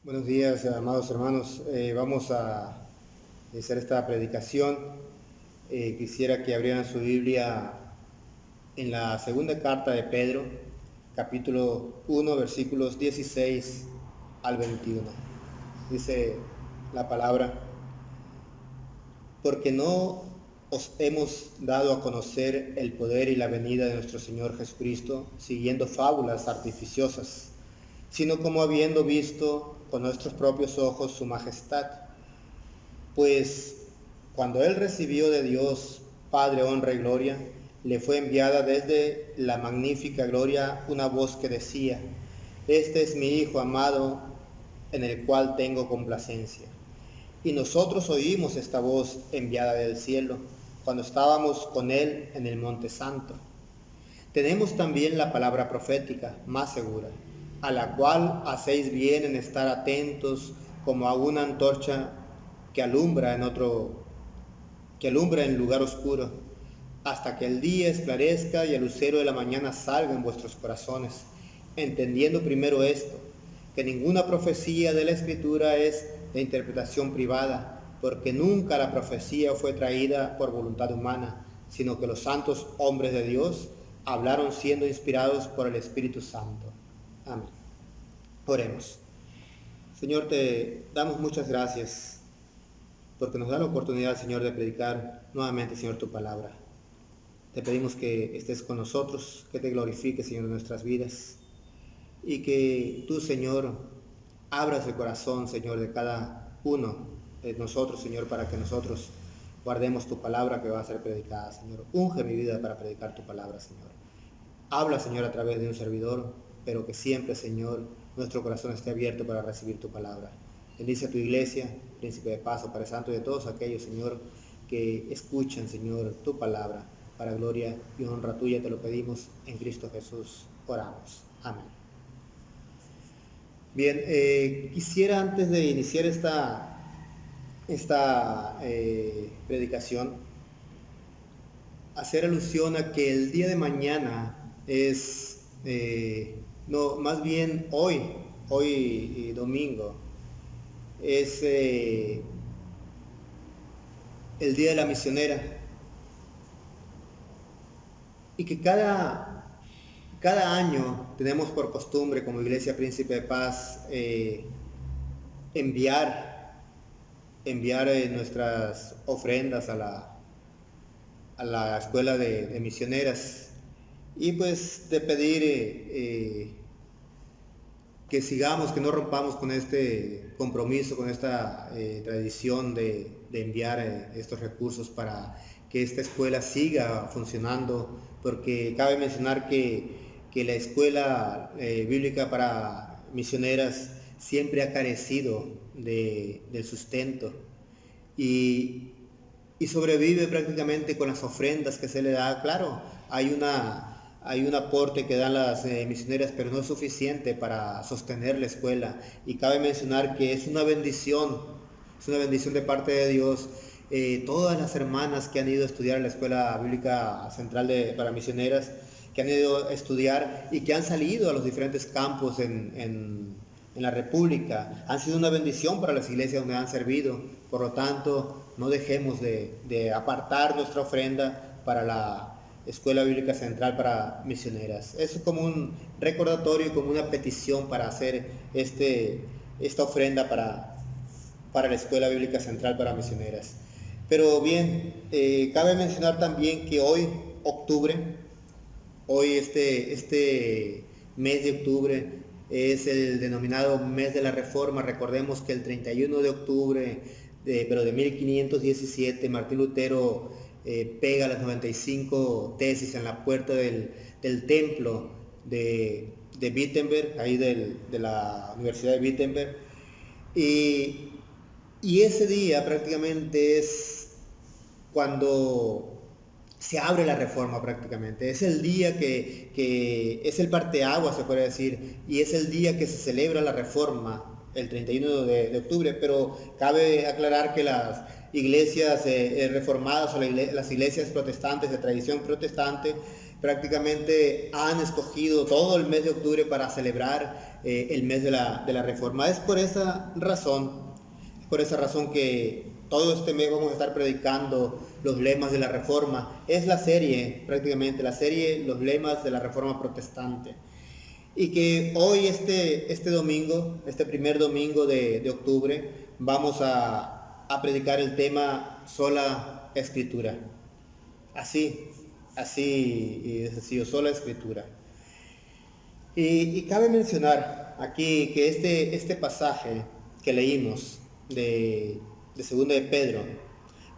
Buenos días, amados hermanos. Vamos a hacer esta predicación. Quisiera que abrieran su Biblia en la segunda carta de Pedro, capítulo 1, versículos 16 al 21. Dice la palabra: porque no os hemos dado a conocer el poder y la venida de nuestro Señor Jesucristo, siguiendo fábulas artificiosas, sino como habiendo visto con nuestros propios ojos su majestad. Pues cuando Él recibió de Dios Padre honra y gloria, le fue enviada desde la magnífica gloria una voz que decía: este es mi Hijo amado, en el cual tengo complacencia. Y nosotros oímos esta voz enviada del cielo, cuando estábamos con Él en el Monte Santo. Tenemos también la palabra profética más segura, a la cual hacéis bien en estar atentos como a una antorcha que alumbra en lugar oscuro, hasta que el día esclarezca y el lucero de la mañana salga en vuestros corazones, entendiendo primero esto, que ninguna profecía de la Escritura es de interpretación privada, porque nunca la profecía fue traída por voluntad humana, sino que los santos hombres de Dios hablaron siendo inspirados por el Espíritu Santo. Amén. Oremos. Señor, te damos muchas gracias porque nos da la oportunidad, Señor, de predicar nuevamente, Señor, tu palabra. Te pedimos que estés con nosotros, que te glorifiques, Señor, en nuestras vidas, y que tú, Señor, abras el corazón, Señor, de cada uno de nosotros, Señor, para que nosotros guardemos tu palabra que va a ser predicada, Señor. Unge mi vida para predicar tu palabra, Señor. Habla, Señor, a través de un servidor, pero que siempre, Señor, nuestro corazón esté abierto para recibir tu palabra. Bendice a tu iglesia, Príncipe de Paz, Padre Santo, y de todos aquellos, Señor, que escuchan, Señor, tu palabra. Para gloria y honra tuya te lo pedimos en Cristo Jesús. Oramos. Amén. Bien, quisiera antes de iniciar esta predicación hacer alusión a que el día de mañana es, más bien hoy domingo, es el Día de la Misionera, y que cada año tenemos por costumbre como Iglesia Príncipe de Paz enviar nuestras ofrendas a la escuela de misioneras, y pues de pedir que sigamos, que no rompamos con este compromiso, con esta tradición de enviar estos recursos para que esta escuela siga funcionando, porque cabe mencionar que la escuela bíblica para misioneras siempre ha carecido del sustento y sobrevive prácticamente con las ofrendas que se le da. Claro, hay un aporte que dan las misioneras, pero no es suficiente para sostener la escuela, y cabe mencionar que es una bendición de parte de Dios. Todas las hermanas que han ido a estudiar en la Escuela Bíblica Central para Misioneras, que han ido a estudiar y que han salido a los diferentes campos en la República, han sido una bendición para las iglesias donde han servido. Por lo tanto, no dejemos de apartar nuestra ofrenda para la Escuela Bíblica Central para Misioneras. Es como un recordatorio y como una petición para hacer esta ofrenda para la Escuela Bíblica Central para Misioneras. Pero bien, cabe mencionar también que hoy este mes de octubre es el denominado mes de la Reforma. Recordemos que el 31 de octubre de 1517, Martín Lutero pega las 95 tesis en la puerta del templo de Wittenberg, ahí de la Universidad de Wittenberg, y ese día prácticamente es cuando se abre la Reforma. Prácticamente es el día que es el parteaguas, se puede decir, y es el día que se celebra la Reforma, el 31 de octubre. Pero cabe aclarar que las iglesias reformadas o las iglesias protestantes de tradición protestante prácticamente han escogido todo el mes de octubre para celebrar el mes de la Reforma. Es por esa razón que todo este mes vamos a estar predicando los lemas de la Reforma. Es la serie, prácticamente la serie, los lemas de la Reforma protestante. Y que hoy, este domingo, este primer domingo de octubre, vamos a predicar el tema sola escritura. Así de sencillo, sola escritura. Y cabe mencionar aquí que este pasaje que leímos de segunda de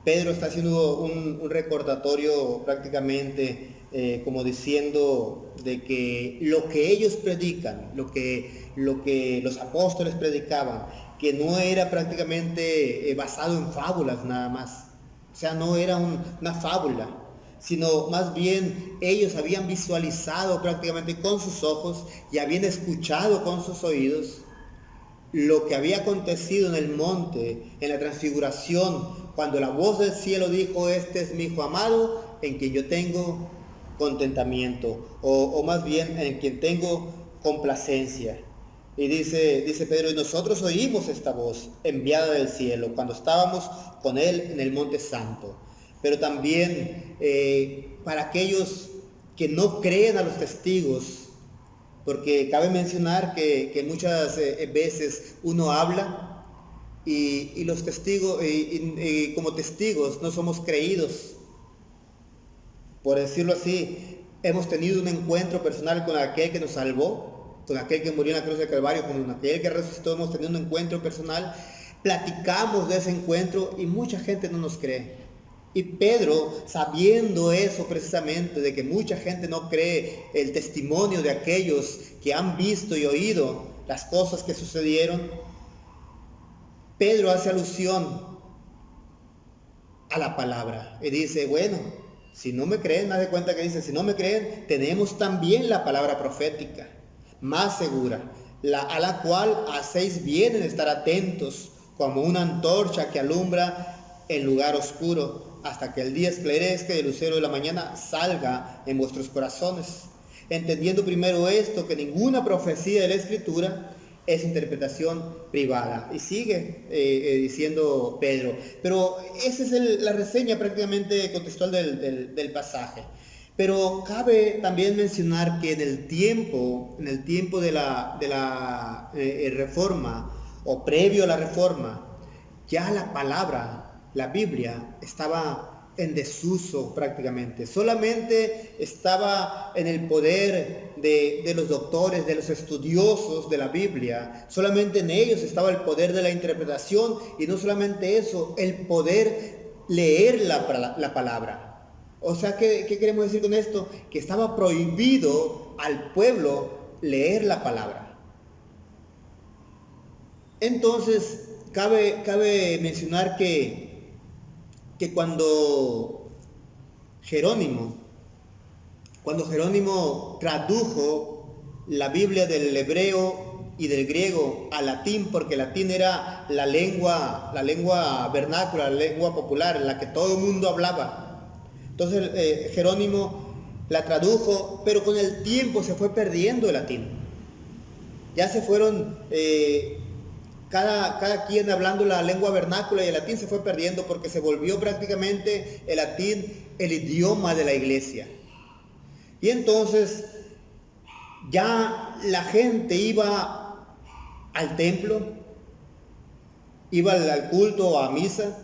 Pedro está haciendo un recordatorio prácticamente como diciendo de que lo que ellos predican, lo que los apóstoles predicaban, que no era prácticamente basado en fábulas nada más. O sea, no era una fábula, sino más bien ellos habían visualizado prácticamente con sus ojos y habían escuchado con sus oídos lo que había acontecido en el monte, en la transfiguración, cuando la voz del cielo dijo: este es mi Hijo amado, en quien yo tengo contentamiento, o más bien en quien tengo complacencia. Y dice Pedro: y nosotros oímos esta voz enviada del cielo cuando estábamos con él en el monte santo. Pero también para aquellos que no creen a los testigos, porque cabe mencionar que muchas veces uno habla y los testigos, como testigos no somos creídos. Por decirlo así, hemos tenido un encuentro personal con aquel que nos salvó, con aquel que murió en la cruz del Calvario, con aquel que resucitó. Hemos tenido un encuentro personal, platicamos de ese encuentro y mucha gente no nos cree. Y Pedro, sabiendo eso precisamente, de que mucha gente no cree el testimonio de aquellos que han visto y oído las cosas que sucedieron, Pedro hace alusión a la palabra y dice: bueno, si no me creen, haz de cuenta que dice: si no me creen, tenemos también la palabra profética, más segura, a la cual hacéis bien en estar atentos, como una antorcha que alumbra en lugar oscuro, hasta que el día esclarezca y el lucero de la mañana salga en vuestros corazones. Entendiendo primero esto, que ninguna profecía de la Escritura es interpretación privada. Y sigue diciendo Pedro. Pero esa es la reseña prácticamente contextual del pasaje. Pero cabe también mencionar que en el tiempo de la Reforma, o previo a la Reforma, ya la palabra, la Biblia, estaba en desuso prácticamente. Solamente estaba en el poder de los doctores, de los estudiosos de la Biblia. Solamente en ellos estaba el poder de la interpretación, y no solamente eso, el poder leer la palabra. O sea, ¿qué queremos decir con esto? Que estaba prohibido al pueblo leer la palabra. Entonces, cabe mencionar que cuando Jerónimo tradujo la Biblia del hebreo y del griego al latín, porque el latín era la lengua vernácula, la lengua popular, en la que todo el mundo hablaba. Entonces Jerónimo la tradujo, pero con el tiempo se fue perdiendo el latín. Ya se fueron cada quien hablando la lengua vernácula, y el latín se fue perdiendo porque se volvió prácticamente el latín el idioma de la iglesia. Y entonces ya la gente iba al templo, iba al culto, a misa,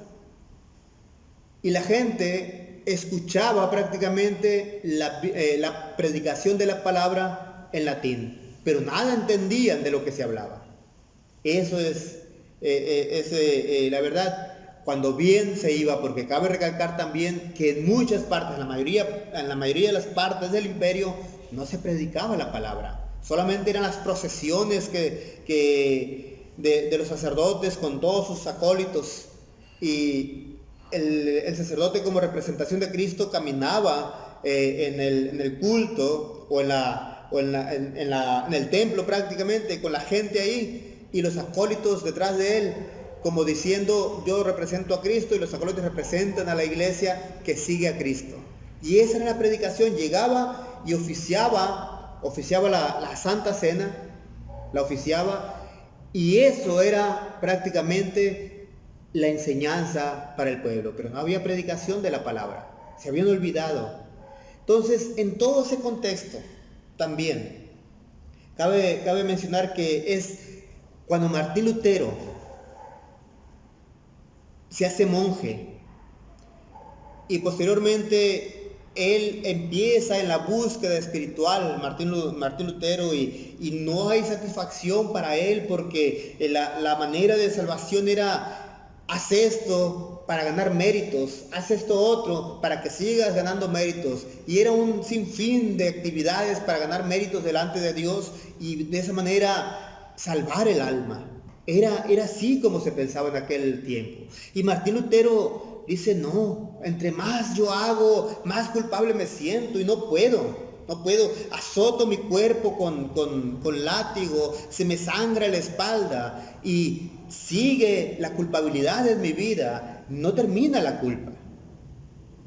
y la gente escuchaba prácticamente la predicación de la palabra en latín, pero nada entendían de lo que se hablaba. Eso es la verdad, cuando bien se iba, porque cabe recalcar también que en muchas partes, en la mayoría de las partes del imperio, no se predicaba la palabra. Solamente eran las procesiones de los sacerdotes con todos sus acólitos, y el sacerdote, como representación de Cristo, caminaba en el culto o en el templo prácticamente con la gente ahí, y los acólitos detrás de él, como diciendo: yo represento a Cristo, y los acólitos representan a la iglesia que sigue a Cristo. Y esa era la predicación. Llegaba y oficiaba la Santa Cena, la oficiaba, y eso era prácticamente la enseñanza para el pueblo, pero no había predicación de la palabra, se habían olvidado. Entonces, en todo ese contexto, también, cabe mencionar que es cuando Martín Lutero se hace monje y posteriormente él empieza en la búsqueda espiritual, Martín Lutero, y no hay satisfacción para él porque la manera de salvación era: haz esto para ganar méritos, haz esto otro para que sigas ganando méritos. Y era un sinfín de actividades para ganar méritos delante de Dios y de esa manera salvar el alma. Era así como se pensaba en aquel tiempo. Y Martín Lutero dice: no, entre más yo hago, más culpable me siento y no puedo. Azoto mi cuerpo con látigo, se me sangra la espalda y sigue la culpabilidad en mi vida, no termina la culpa.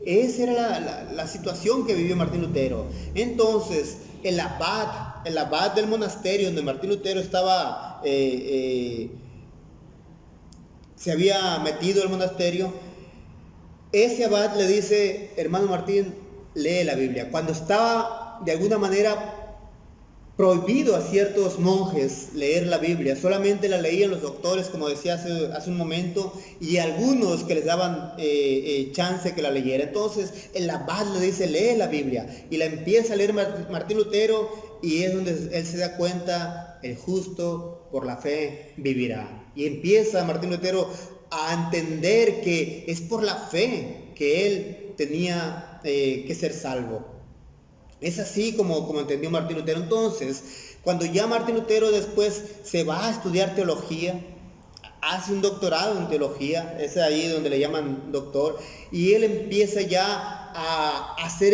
Esa era la situación que vivió Martín Lutero. Entonces, el abad del monasterio donde Martín Lutero estaba, se había metido al monasterio, ese abad le dice: hermano Martín, lee la Biblia. Cuando estaba de alguna manera prohibido a ciertos monjes leer la Biblia, solamente la leían los doctores, como decía hace un momento, y algunos que les daban chance que la leyera. Entonces el abad le dice: lee la Biblia, y la empieza a leer Martín Lutero, y es donde él se da cuenta: el justo por la fe vivirá. Y empieza Martín Lutero a entender que es por la fe que él tenía que ser salvo. Es así como entendió Martín Lutero. Entonces, cuando ya Martín Lutero después se va a estudiar teología, hace un doctorado en teología, es ahí donde le llaman doctor, y él empieza ya a ser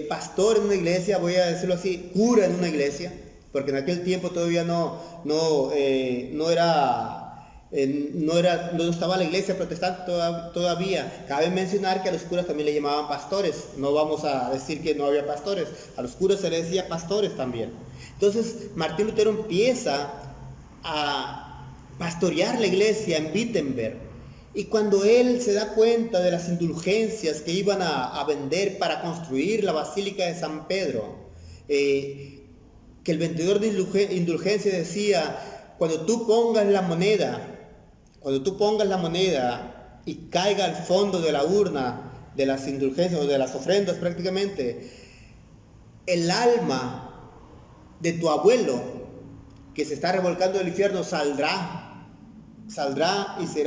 pastor en una iglesia, voy a decirlo así, cura en una iglesia, porque en aquel tiempo todavía no estaba la iglesia protestante todavía. Cabe mencionar que a los curas también le llamaban pastores. No vamos a decir que no había pastores. A los curas se les decía pastores también. Entonces Martín Lutero empieza a pastorear la iglesia en Wittenberg. Y cuando él se da cuenta de las indulgencias que iban a vender para construir la Basílica de San Pedro, que el vendedor de indulgencias decía: cuando tú pongas la moneda y caiga al fondo de la urna de las indulgencias o de las ofrendas prácticamente, el alma de tu abuelo que se está revolcando del infierno saldrá y se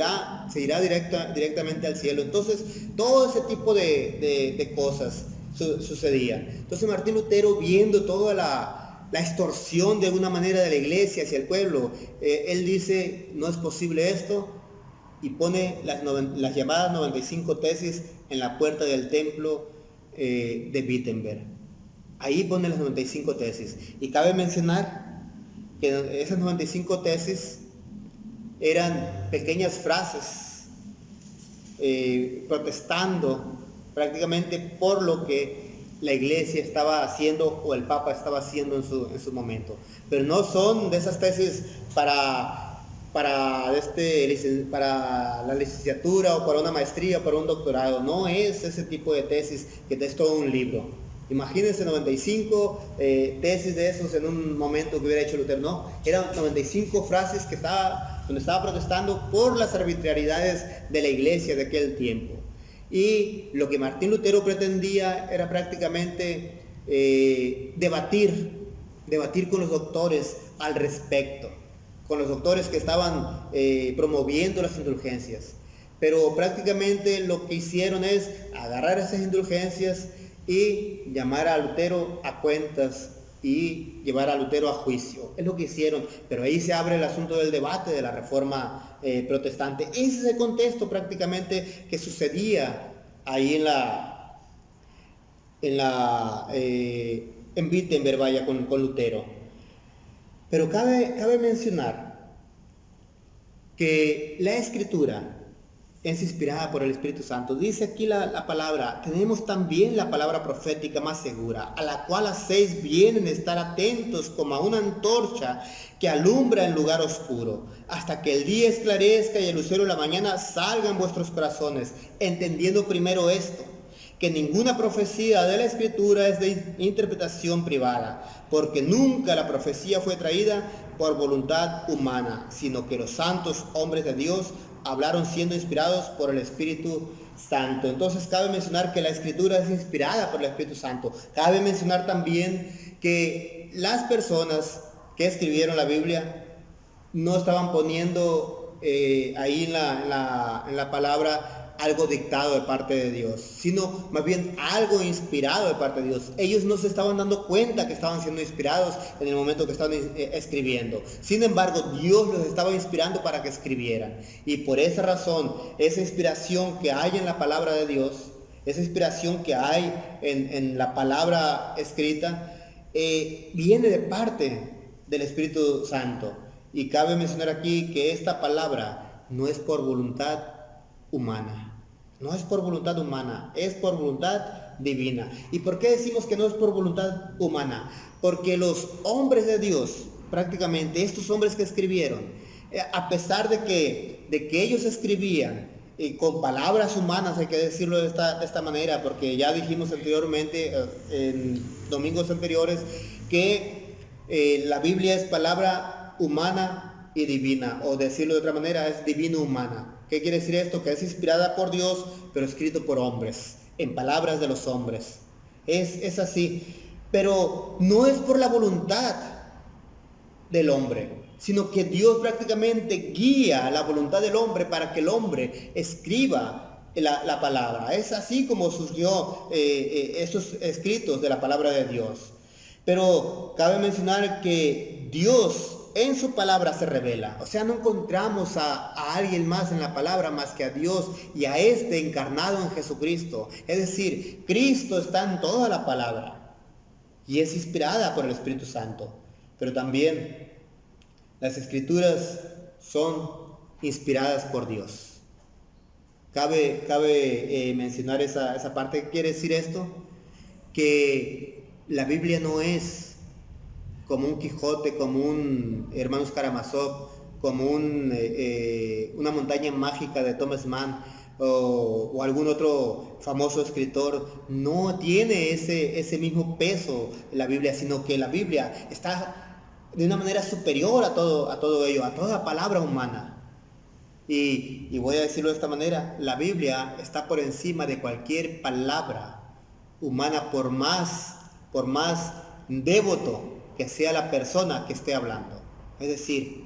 irá directamente al cielo. Entonces todo ese tipo de cosas sucedía. Entonces Martín Lutero, viendo toda la extorsión de alguna manera de la iglesia hacia el pueblo, él dice: no es posible esto, y pone las llamadas 95 tesis en la puerta del templo de Wittenberg. Ahí pone las 95 tesis. Y cabe mencionar que esas 95 tesis eran pequeñas frases protestando prácticamente por lo que la iglesia estaba haciendo o el Papa estaba haciendo en su momento. Pero no son de esas tesis para la licenciatura o para una maestría o para un doctorado. No es ese tipo de tesis que es todo un libro. Imagínense 95 tesis de esos en un momento que hubiera hecho Lutero. No, eran 95 frases donde estaba protestando por las arbitrariedades de la iglesia de aquel tiempo. Y lo que Martín Lutero pretendía era prácticamente debatir con los doctores al respecto, con los doctores que estaban promoviendo las indulgencias. Pero prácticamente lo que hicieron es agarrar esas indulgencias y llamar a Lutero a cuentas y llevar a Lutero a juicio. Es lo que hicieron, pero ahí se abre el asunto del debate de la reforma protestante. Ese es el contexto prácticamente que sucedía ahí en Wittenberg, con Lutero. Pero cabe mencionar que la Escritura es inspirada por el Espíritu Santo. Dice aquí la palabra, tenemos también la palabra profética más segura, a la cual hacéis bien en estar atentos como a una antorcha que alumbra en lugar oscuro, hasta que el día esclarezca y el lucero de la mañana salga en vuestros corazones, entendiendo primero esto, que ninguna profecía de la Escritura es de interpretación privada, porque nunca la profecía fue traída por voluntad humana, sino que los santos hombres de Dios hablaron siendo inspirados por el Espíritu Santo. Entonces cabe mencionar que la Escritura es inspirada por el Espíritu Santo. Cabe mencionar también que las personas que escribieron la Biblia no estaban poniendo ahí en la palabra algo dictado de parte de Dios, sino más bien algo inspirado de parte de Dios. Ellos no se estaban dando cuenta que estaban siendo inspirados en el momento que estaban escribiendo. Sin embargo, Dios los estaba inspirando para que escribieran. Y por esa razón, esa inspiración que hay en la palabra de Dios, esa inspiración que hay en la palabra escrita, viene de parte del Espíritu Santo. Y cabe mencionar aquí que esta palabra no es por voluntad humana. No es por voluntad humana, es por voluntad divina. ¿Y por qué decimos que no es por voluntad humana? Porque los hombres de Dios, prácticamente estos hombres que escribieron, a pesar de que ellos escribían con palabras humanas, hay que decirlo de esta manera, porque ya dijimos anteriormente, en domingos anteriores, que la Biblia es palabra humana y divina, o decirlo de otra manera, es divino-humana. ¿Qué quiere decir esto? Que es inspirada por Dios, pero escrito por hombres, en palabras de los hombres. Es así. Pero no es por la voluntad del hombre, sino que Dios prácticamente guía la voluntad del hombre para que el hombre escriba la palabra. Es así como surgió esos escritos de la palabra de Dios. Pero cabe mencionar que Dios en su palabra se revela. O sea, no encontramos a alguien más en la palabra más que a Dios y a este encarnado en Jesucristo. Es decir, Cristo está en toda la palabra y es inspirada por el Espíritu Santo. Pero también las Escrituras son inspiradas por Dios. Cabe mencionar esa parte. ¿Qué quiere decir esto? Que la Biblia no es como un Quijote, como un Hermanos Karamazov, como una montaña mágica de Thomas Mann o algún otro famoso escritor. No tiene ese mismo peso la Biblia, sino que la Biblia está de una manera superior a todo ello, a toda palabra humana. Y voy a decirlo de esta manera, la Biblia está por encima de cualquier palabra humana, por más devoto que sea la persona que esté hablando. Es decir,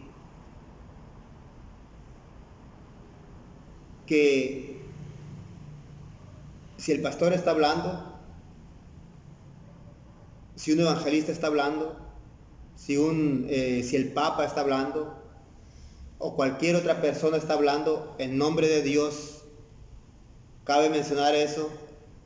que si el pastor está hablando, si un evangelista está hablando, si el Papa está hablando, o cualquier otra persona está hablando en nombre de Dios, cabe mencionar eso,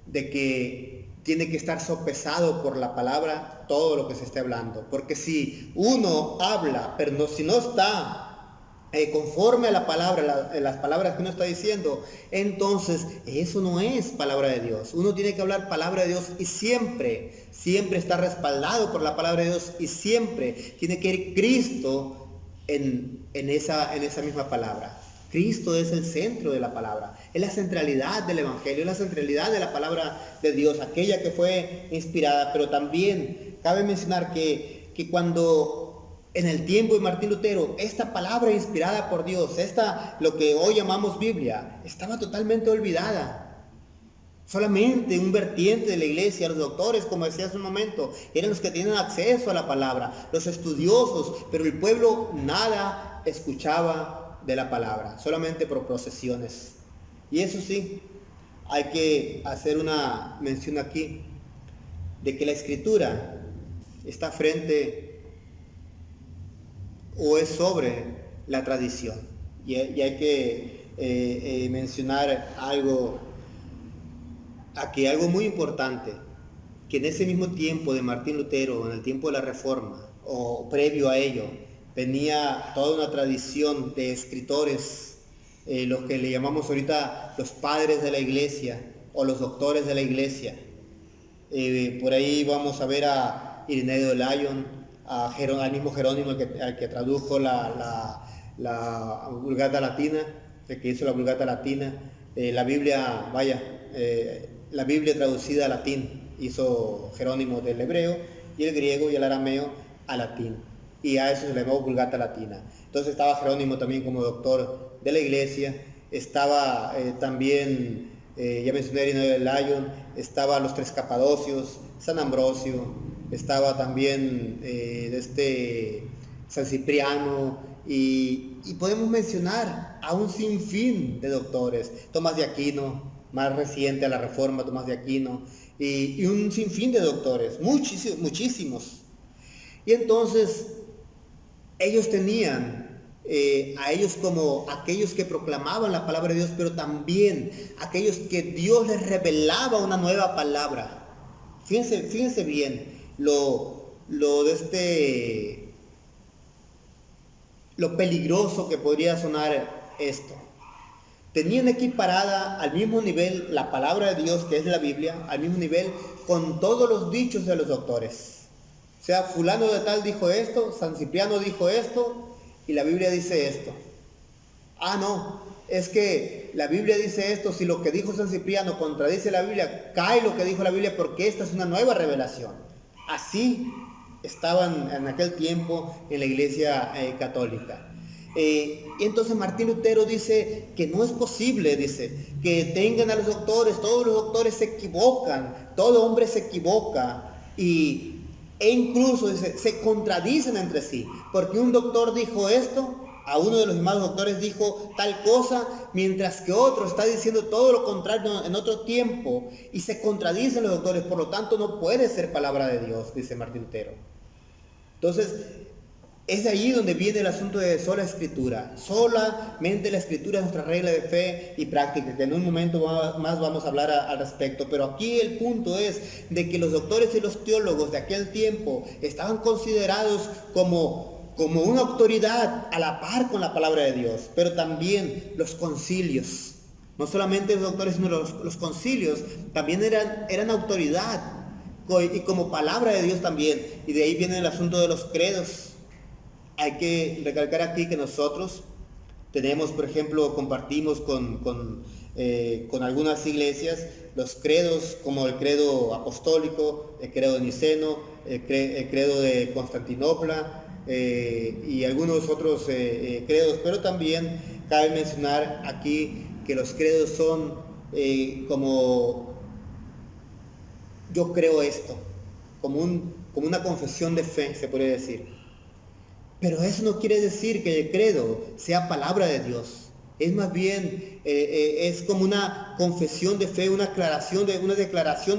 de que tiene que estar sopesado por la palabra todo lo que se esté hablando. Porque si uno habla, pero si no está conforme a la palabra, las palabras que uno está diciendo, entonces eso no es palabra de Dios. Uno tiene que hablar palabra de Dios y siempre está respaldado por la palabra de Dios y siempre tiene que ir Cristo en esa misma palabra. Cristo es el centro de la palabra, es la centralidad del Evangelio, es la centralidad de la palabra de Dios, aquella que fue inspirada. Pero también cabe mencionar que cuando en el tiempo de Martín Lutero, esta palabra inspirada por Dios, lo que hoy llamamos Biblia, estaba totalmente olvidada. Solamente un vertiente de la iglesia, los doctores, como decía hace un momento, eran los que tenían acceso a la palabra, los estudiosos, pero el pueblo nada escuchaba de la palabra, solamente por procesiones. Y eso sí, hay que hacer una mención aquí, de que la Escritura está frente o es sobre la tradición. Y hay que mencionar algo muy importante, que en ese mismo tiempo de Martín Lutero, en el tiempo de la Reforma, o previo a ello, venía toda una tradición de escritores los que le llamamos ahorita los padres de la iglesia o los doctores de la iglesia. Por ahí vamos a ver a Ireneo de Lyon, al mismo Jerónimo, al que tradujo la Vulgata Latina, el que hizo la Vulgata Latina, la Biblia, la Biblia traducida a latín, hizo Jerónimo del hebreo, y el griego y el arameo a latín, y a eso se le llamó Vulgata Latina. Entonces estaba Jerónimo también como doctor de la iglesia, estaba también, ya mencioné a Ireneo de Lyon, estaba los tres Capadocios, San Ambrosio, estaba también San Cipriano, y podemos mencionar a un sinfín de doctores, Tomás de Aquino, más reciente a la Reforma, Tomás de Aquino, y un sinfín de doctores, muchísimos. Y entonces ellos tenían a ellos como aquellos que proclamaban la palabra de Dios, pero también aquellos que Dios les revelaba una nueva palabra. Fíjense bien lo peligroso que podría sonar esto. Tenían equiparada al mismo nivel la palabra de Dios, que es la Biblia, al mismo nivel con todos los dichos de los doctores. O sea, fulano de tal dijo esto, San Cipriano dijo esto, y la Biblia dice esto. Ah, no, es que la Biblia dice esto, si lo que dijo San Cipriano contradice la Biblia, cae lo que dijo la Biblia, porque esta es una nueva revelación. Así estaban en aquel tiempo en la iglesia católica. Y entonces Martín Lutero dice que no es posible, dice, que tengan a los doctores, todos los doctores se equivocan, todo hombre se equivoca, e incluso dice, se contradicen entre sí, porque un doctor dijo esto, a uno de los llamados doctores dijo tal cosa, mientras que otro está diciendo todo lo contrario en otro tiempo, y se contradicen los doctores, por lo tanto no puede ser palabra de Dios, dice Martín Lutero. Entonces, es de allí donde viene el asunto de sola escritura. Solamente la escritura es nuestra regla de fe y práctica, que en un momento más vamos a hablar al respecto. Pero aquí el punto es de que los doctores y los teólogos de aquel tiempo estaban considerados como una autoridad a la par con la palabra de Dios, pero también los concilios. No solamente los doctores, sino los concilios también eran autoridad y como palabra de Dios también. Y de ahí viene el asunto de los credos. Hay que recalcar aquí que nosotros tenemos, por ejemplo, compartimos con algunas iglesias los credos, como el credo apostólico, el credo niceno, el credo de Constantinopla y algunos otros credos, pero también cabe mencionar aquí que los credos son como yo creo esto, como una confesión de fe, se podría decir. Pero eso no quiere decir que el credo sea palabra de Dios. Es más bien, es como una confesión de fe, una declaración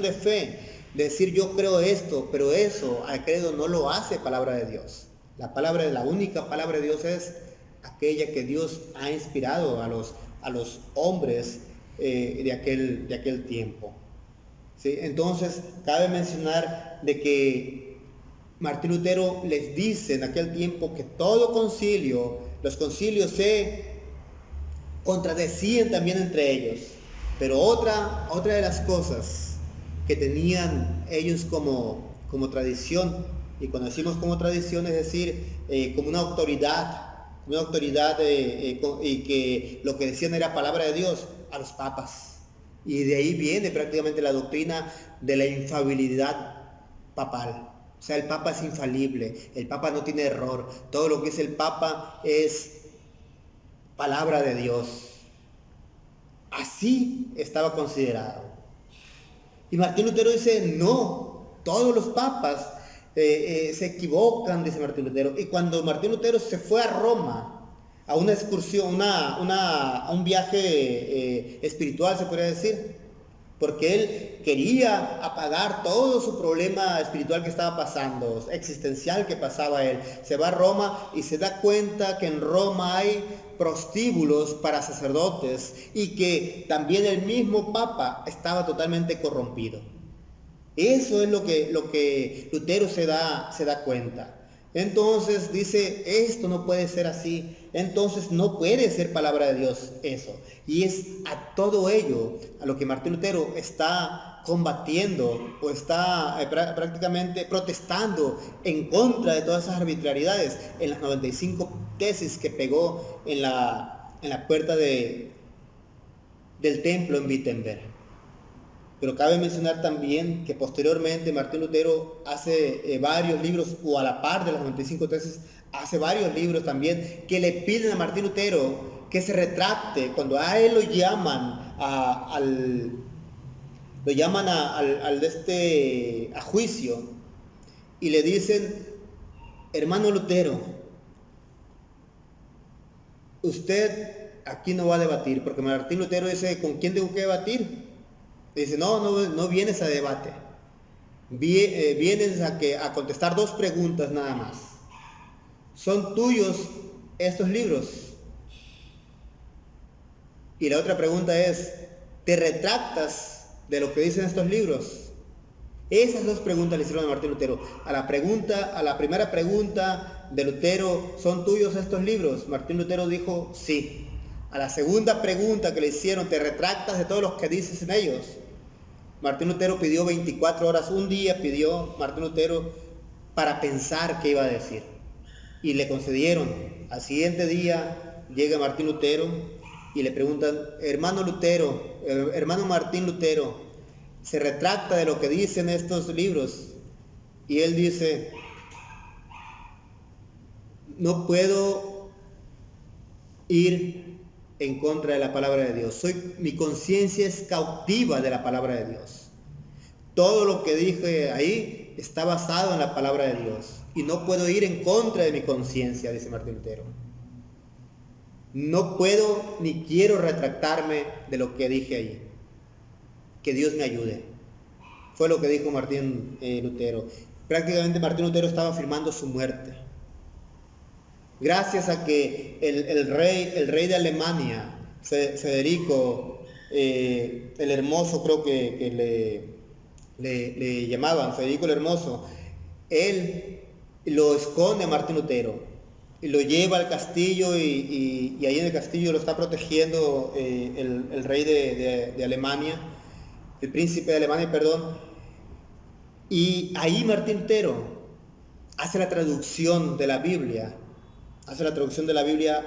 de fe. De decir yo creo esto, pero eso al credo no lo hace palabra de Dios. La única palabra de Dios es aquella que Dios ha inspirado a los hombres de aquel tiempo. ¿Sí? Entonces, cabe mencionar de que Martín Lutero les dice en aquel tiempo que todo concilio, los concilios se contradecían también entre ellos. Pero otra de las cosas que tenían ellos como tradición, y cuando decimos como tradición es decir, como una autoridad y que lo que decían era palabra de Dios, a los papas. Y de ahí viene prácticamente la doctrina de la infalibilidad papal. O sea, el Papa es infalible, el Papa no tiene error, todo lo que es el Papa es palabra de Dios. Así estaba considerado. Y Martín Lutero dice, no, todos los papas se equivocan, dice Martín Lutero. Y cuando Martín Lutero se fue a Roma, a una excursión, a un viaje espiritual, se podría decir, porque él quería apagar todo su problema espiritual que estaba pasando, existencial que pasaba él. Se va a Roma y se da cuenta que en Roma hay prostíbulos para sacerdotes y que también el mismo Papa estaba totalmente corrompido. Eso es lo que Lutero se da cuenta. Entonces dice, esto no puede ser así, entonces no puede ser palabra de Dios eso. Y es a todo ello a lo que Martín Lutero está combatiendo o está prácticamente protestando en contra de todas esas arbitrariedades en las 95 tesis que pegó en la puerta del templo en Wittenberg. Pero cabe mencionar también que posteriormente Martín Lutero hace varios libros, o a la par de las 95 tesis, hace varios libros también que le piden a Martín Lutero que se retracte cuando a él lo llaman a juicio y le dicen, hermano Lutero, usted aquí no va a debatir, porque Martín Lutero dice, ¿con quién tengo que debatir? Dice, no vienes a debate, vienes a contestar 2 preguntas nada más. ¿Son tuyos estos libros? Y la otra pregunta es, ¿te retractas de lo que dicen estos libros? Esas 2 preguntas le hicieron a Martín Lutero. A la primera pregunta de Lutero, ¿son tuyos estos libros? Martín Lutero dijo, sí. A la segunda pregunta que le hicieron, ¿te retractas de todos los que dices en ellos? Martín Lutero pidió 24 horas, un día pidió Martín Lutero para pensar qué iba a decir. Y le concedieron. Al siguiente día llega Martín Lutero y le preguntan, hermano Martín Lutero, ¿se retracta de lo que dicen estos libros? Y él dice, no puedo ir en contra de la palabra de Dios. Mi conciencia es cautiva de la palabra de Dios. Todo lo que dije ahí está basado en la palabra de Dios. Y no puedo ir en contra de mi conciencia, dice Martín Lutero. No puedo ni quiero retractarme de lo que dije ahí. Que Dios me ayude. Fue lo que dijo Martín Lutero. Prácticamente Martín Lutero estaba afirmando su muerte. Gracias a que el rey de Alemania, Federico el Hermoso, creo que le llamaban, Federico el Hermoso, él lo esconde a Martín Lutero y lo lleva al castillo y ahí en el castillo lo está protegiendo el rey de Alemania, el príncipe de Alemania, perdón, y ahí Martín Lutero hace la traducción de la Biblia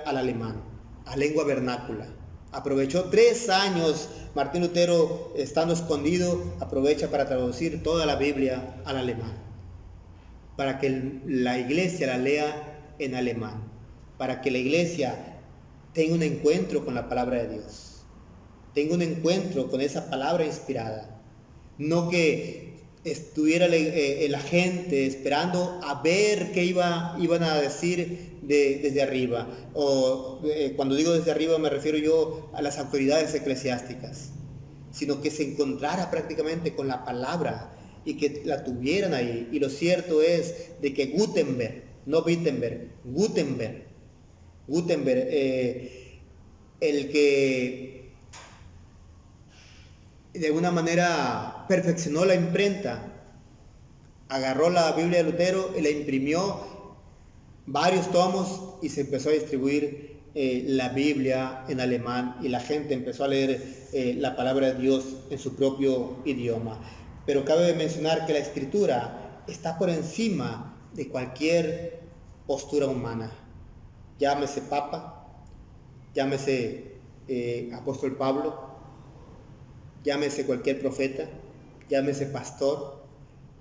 al alemán, a lengua vernácula. Aprovechó 3 años, Martín Lutero, estando escondido, aprovecha para traducir toda la Biblia al alemán, para que la iglesia la lea en alemán, para que la iglesia tenga un encuentro con la palabra de Dios, tenga un encuentro con esa palabra inspirada, no que estuviera la gente esperando a ver qué iban a decir desde arriba, o cuando digo desde arriba me refiero yo a las autoridades eclesiásticas, sino que se encontrara prácticamente con la palabra y que la tuvieran ahí. Y lo cierto es de que Gutenberg, el que de alguna manera perfeccionó la imprenta, agarró la Biblia de Lutero y la imprimió varios tomos y se empezó a distribuir la Biblia en alemán y la gente empezó a leer la palabra de Dios en su propio idioma. Pero cabe mencionar que la escritura está por encima de cualquier postura humana, llámese papa, llámese apóstol Pablo, llámese cualquier profeta, llámese pastor,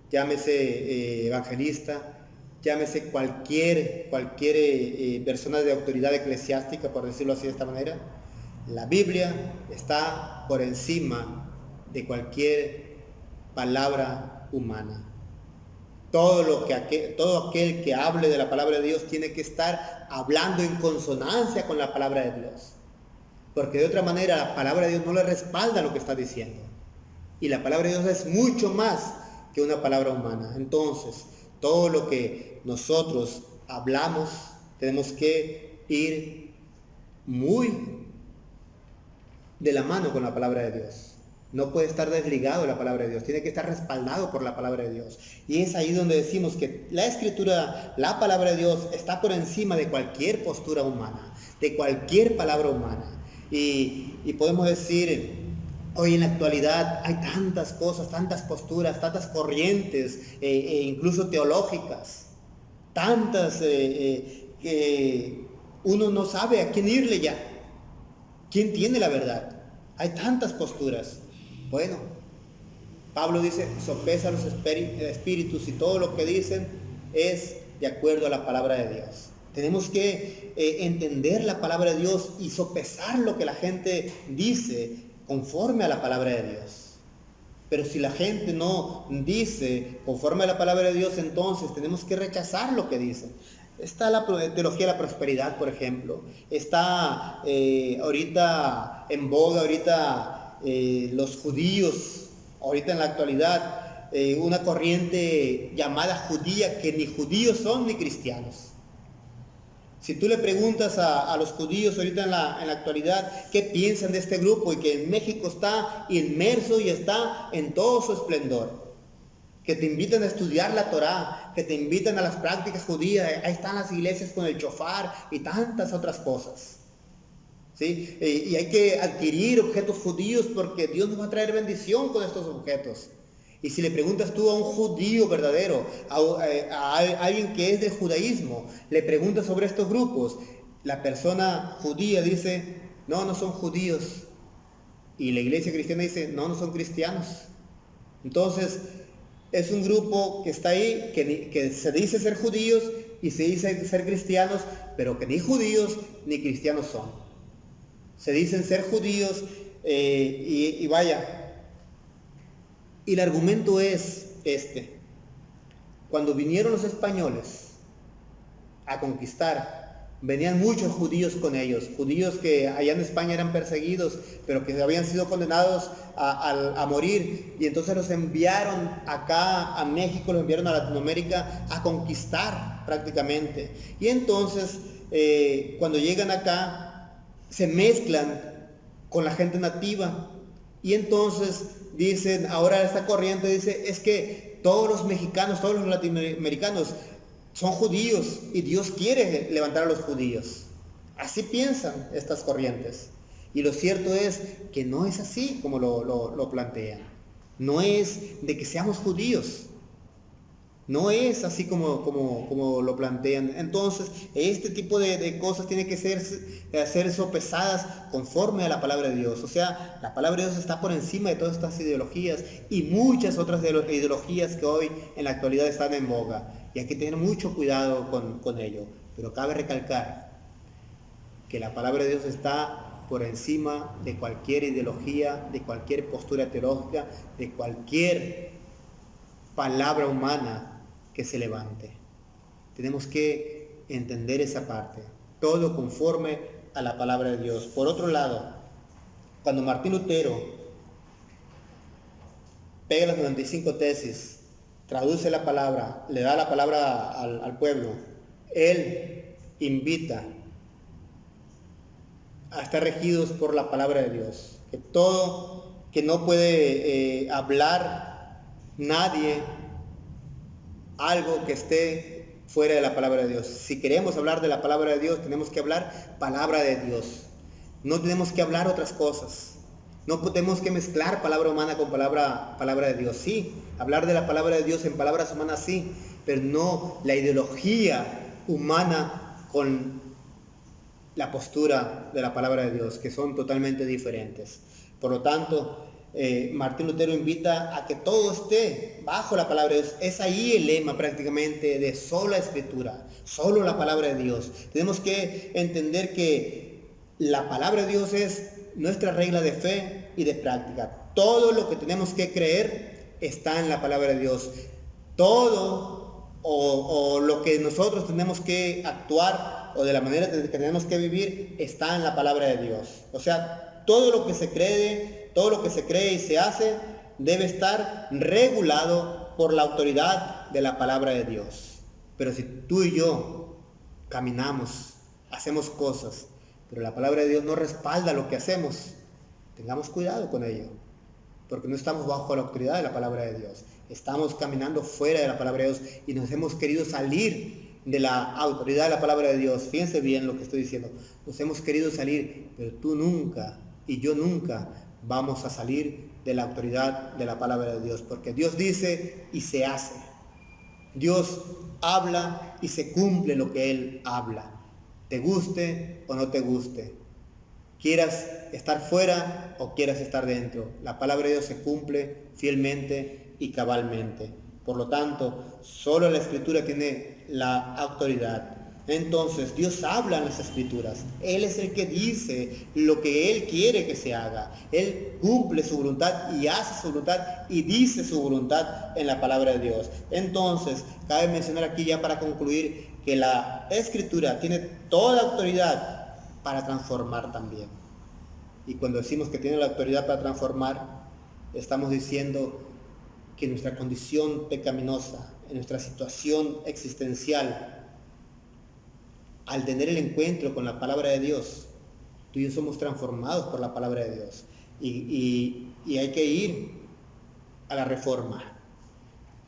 llámese evangelista, llámese cualquier persona de autoridad eclesiástica, por decirlo así de esta manera. La Biblia está por encima de cualquier palabra humana. Todo aquel que hable de la palabra de Dios tiene que estar hablando en consonancia con la palabra de Dios, porque de otra manera la palabra de Dios no le respalda lo que está diciendo, y la palabra de Dios es mucho más que una palabra humana. Entonces, todo lo que nosotros hablamos tenemos que ir muy de la mano con la palabra de Dios. No puede estar desligado de la palabra de Dios, tiene que estar respaldado por la palabra de Dios. Y es ahí donde decimos que la Escritura, la palabra de Dios, está por encima de cualquier postura humana, de cualquier palabra humana. Y podemos decir, hoy en la actualidad hay tantas cosas, tantas posturas, tantas corrientes, incluso teológicas, tantas que uno no sabe a quién irle ya, quién tiene la verdad. Hay tantas posturas. Bueno, Pablo dice, sopesa los espíritus y todo lo que dicen es de acuerdo a la palabra de Dios. Tenemos que entender la palabra de Dios y sopesar lo que la gente dice conforme a la palabra de Dios. Pero si la gente no dice conforme a la palabra de Dios, entonces tenemos que rechazar lo que dicen. Está la teología de la prosperidad, por ejemplo. Está ahorita en boga, los judíos, ahorita en la actualidad, una corriente llamada judía que ni judíos son ni cristianos. Si tú le preguntas a los judíos ahorita en la actualidad qué piensan de este grupo y que en México está inmerso y está en todo su esplendor, que te invitan a estudiar la Torá, que te invitan a las prácticas judías, ahí están las iglesias con el shofar y tantas otras cosas. ¿Sí? Y hay que adquirir objetos judíos porque Dios nos va a traer bendición con estos objetos. Y si le preguntas tú a un judío verdadero, a alguien que es del judaísmo, le preguntas sobre estos grupos, la persona judía dice, no, no son judíos. Y la iglesia cristiana dice, no, no son cristianos. Entonces, es un grupo que está ahí, que se dice ser judíos y se dice ser cristianos, pero que ni judíos ni cristianos son. Se dicen ser judíos y vaya. Y el argumento es este. Cuando vinieron los españoles a conquistar, venían muchos judíos con ellos, judíos que allá en España eran perseguidos, pero que habían sido condenados a morir, y entonces los enviaron acá a México, los enviaron a Latinoamérica a conquistar prácticamente. Y entonces, cuando llegan acá, se mezclan con la gente nativa, y entonces dicen, ahora esta corriente dice, es que todos los mexicanos, todos los latinoamericanos son judíos y Dios quiere levantar a los judíos. Así piensan estas corrientes. Y lo cierto es que no es así como lo plantean. No es de que seamos judíos. No es así como lo plantean. Entonces, este tipo de cosas tiene que ser sopesadas conforme a la palabra de Dios. O sea, la palabra de Dios está por encima de todas estas ideologías y muchas otras ideologías que hoy en la actualidad están en boga. Y hay que tener mucho cuidado con ello. Pero cabe recalcar que la palabra de Dios está por encima de cualquier ideología, de cualquier postura teológica, de cualquier palabra humana que se levante. Tenemos que entender esa parte, todo conforme a la palabra de Dios. Por otro lado, cuando Martín Lutero pega las 95 tesis, traduce la palabra, le da la palabra al pueblo, él invita a estar regidos por la palabra de Dios, que no puede hablar nadie algo que esté fuera de la palabra de Dios. Si queremos hablar de la palabra de Dios, tenemos que hablar palabra de Dios. No tenemos que hablar otras cosas. No tenemos que mezclar palabra humana con palabra de Dios. Sí, hablar de la palabra de Dios en palabras humanas sí, pero no la ideología humana con la postura de la palabra de Dios, que son totalmente diferentes. Por lo tanto, Martín Lutero invita a que todo esté bajo la palabra de Dios. Es ahí el lema prácticamente de sola escritura, solo la palabra de Dios. Tenemos que entender que la palabra de Dios es nuestra regla de fe y de práctica. Todo lo que tenemos que creer está en la palabra de Dios. Todo o lo que nosotros tenemos que actuar o de la manera que tenemos que vivir está en la palabra de Dios. O sea, todo lo que se cree y se hace debe estar regulado por la autoridad de la palabra de Dios. Pero si tú y yo caminamos, hacemos cosas, pero la palabra de Dios no respalda lo que hacemos, tengamos cuidado con ello. porque no estamos bajo la autoridad de la palabra de Dios. Estamos caminando fuera de la palabra de Dios y nos hemos querido salir de la autoridad de la palabra de Dios. Fíjense bien lo que estoy diciendo. Nos hemos querido salir, pero tú nunca y yo nunca vamos a salir de la autoridad de la palabra de Dios, porque Dios dice y se hace. Dios habla y se cumple lo que Él habla, te guste o no te guste, quieras estar fuera o quieras estar dentro. La palabra de Dios se cumple fielmente y cabalmente. Por lo tanto, solo la Escritura tiene la autoridad. Entonces, Dios habla en las Escrituras. Él es el que dice lo que Él quiere que se haga. Él cumple su voluntad y hace su voluntad y dice su voluntad en la palabra de Dios. Entonces, cabe mencionar aquí ya para concluir que la Escritura tiene toda autoridad para transformar también. Y cuando decimos que tiene la autoridad para transformar, estamos diciendo que nuestra condición pecaminosa, en nuestra situación existencial, al tener el encuentro con la palabra de Dios, tú y yo somos transformados por la palabra de Dios. Y hay que ir a la reforma.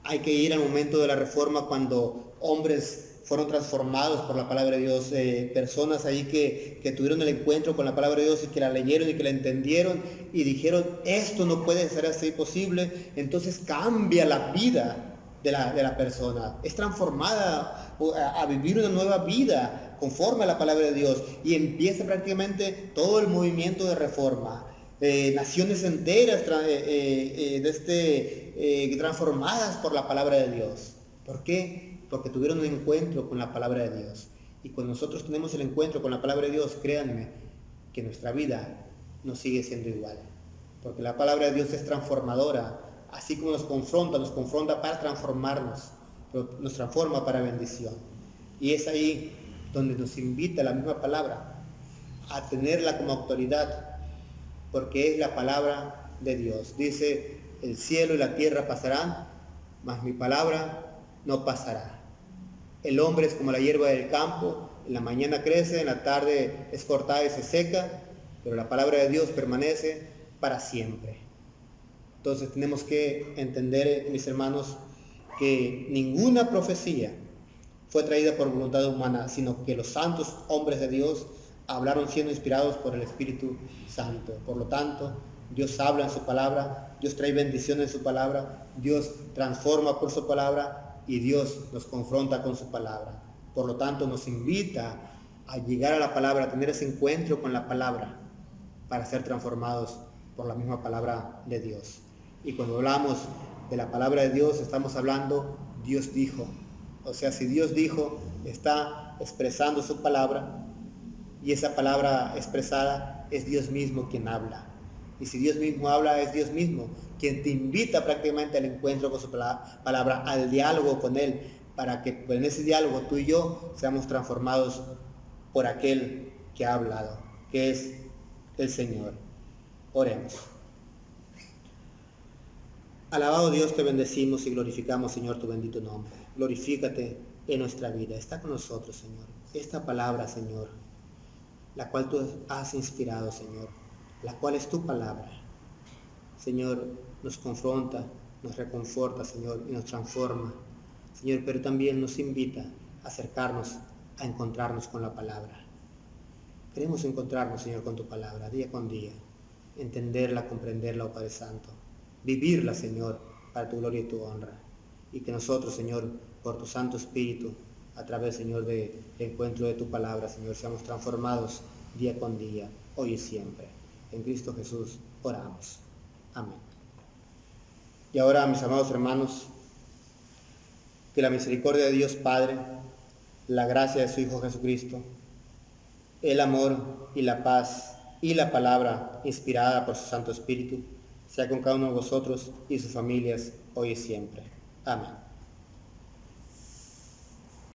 Hay que ir al momento de la reforma cuando hombres fueron transformados por la palabra de Dios, personas ahí que tuvieron el encuentro con la palabra de Dios y que la leyeron y que la entendieron y dijeron, esto no puede ser así posible. Entonces cambia la vida de la persona, es transformada a vivir una nueva vida conforme a la palabra de Dios y empieza prácticamente todo el movimiento de reforma. Naciones enteras transformadas por la palabra de Dios. ¿Por qué? Porque tuvieron un encuentro con la palabra de Dios. Y cuando nosotros tenemos el encuentro con la palabra de Dios, créanme que nuestra vida no sigue siendo igual. Porque la palabra de Dios es transformadora. Así como nos confronta para transformarnos, pero nos transforma para bendición. Y es ahí donde nos invita la misma palabra a tenerla como autoridad, porque es la palabra de Dios. Dice, el cielo y la tierra pasarán, mas mi palabra no pasará. El hombre es como la hierba del campo, en la mañana crece, en la tarde es cortada y se seca, pero la palabra de Dios permanece para siempre. Entonces tenemos que entender, mis hermanos, que ninguna profecía fue traída por voluntad humana, sino que los santos hombres de Dios hablaron siendo inspirados por el Espíritu Santo. Por lo tanto, Dios habla en su palabra, Dios trae bendición en su palabra, Dios transforma por su palabra y Dios nos confronta con su palabra. Por lo tanto, nos invita a llegar a la palabra, a tener ese encuentro con la palabra para ser transformados por la misma palabra de Dios. Y cuando hablamos de la palabra de Dios, estamos hablando Dios dijo. O sea, si Dios dijo, está expresando su palabra, y esa palabra expresada es Dios mismo quien habla. Y si Dios mismo habla, es Dios mismo quien te invita prácticamente al encuentro con su palabra, al diálogo con Él, para que en ese diálogo tú y yo seamos transformados por aquel que ha hablado, que es el Señor. Oremos. Alabado Dios, te bendecimos y glorificamos, Señor, tu bendito nombre. Glorifícate en nuestra vida. Está con nosotros, Señor. Esta palabra, Señor, la cual tú has inspirado, Señor, la cual es tu palabra, Señor, nos confronta, nos reconforta, Señor, y nos transforma, Señor, pero también nos invita a acercarnos, a encontrarnos con la palabra. Queremos encontrarnos, Señor, con tu palabra, día con día, entenderla, comprenderla, oh Padre Santo, vivirla, Señor, para tu gloria y tu honra. Y que nosotros, Señor, por tu Santo Espíritu, a través, Señor, del encuentro de tu palabra, Señor, seamos transformados día con día, hoy y siempre. En Cristo Jesús oramos. Amén. Y ahora, mis amados hermanos, que la misericordia de Dios Padre, la gracia de su Hijo Jesucristo, el amor y la paz y la palabra inspirada por su Santo Espíritu, sea con cada uno de vosotros y sus familias hoy y siempre. Amén.